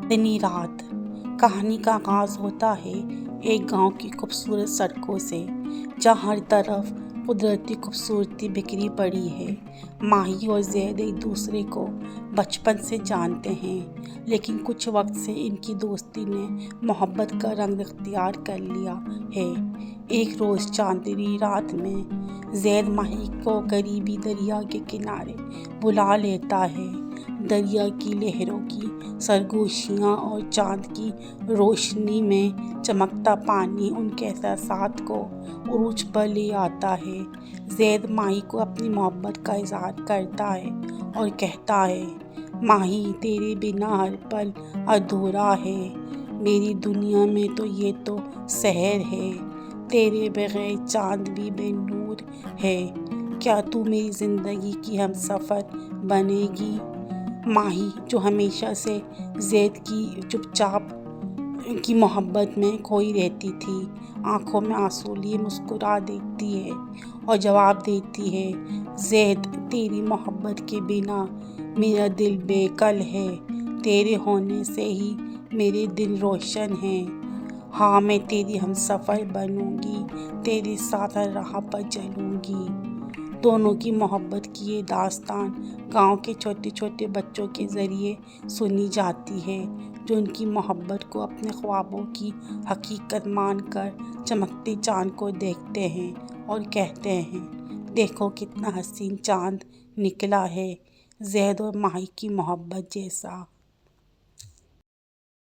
चांदनी रात। कहानी का आगाज होता है एक गांव की खूबसूरत सड़कों से, जहां हर तरफ कुदरती खूबसूरती बिखरी पड़ी है। माही और ज़ैद एक दूसरे को बचपन से जानते हैं, लेकिन कुछ वक्त से इनकी दोस्ती ने मोहब्बत का रंग इख्तियार कर लिया है। एक रोज़ चांदनी रात में ज़ैद माही को करीबी दरिया के किनारे बुला लेता है। दरिया की लहरों की सरगोशियाँ और चाँद की रोशनी में चमकता पानी उनके एहसासात को उरूज पर ले आता है। ज़ैद माही को अपनी मोहब्बत का इज़हार करता है और कहता है, माही तेरे बिना हर पल अधूरा है। मेरी दुनिया में तो ये तो शहर है, तेरे बगैर चाँद भी बेनूर है। क्या तू मेरी ज़िंदगी की हमसफ़र बनेगी? माही, जो हमेशा से ज़ैद की चुपचाप की मोहब्बत में खोई रहती थी, आंखों में आंसू लिए मुस्कुरा देखती है और जवाब देती है, ज़ैद तेरी मोहब्बत के बिना मेरा दिल बेकल है। तेरे होने से ही मेरे दिन रोशन हैं। हाँ, मैं तेरी हमसफ़र बनूंगी, तेरे साथ हर राह पर चलूंगी। दोनों की मोहब्बत की ये दास्तान गांव के छोटे छोटे बच्चों के ज़रिए सुनी जाती है, जो उनकी मोहब्बत को अपने ख्वाबों की हकीकत मानकर चमकते चाँद को देखते हैं और कहते हैं, देखो कितना हसीन चाँद निकला है, ज़ैद और माही की मोहब्बत जैसा।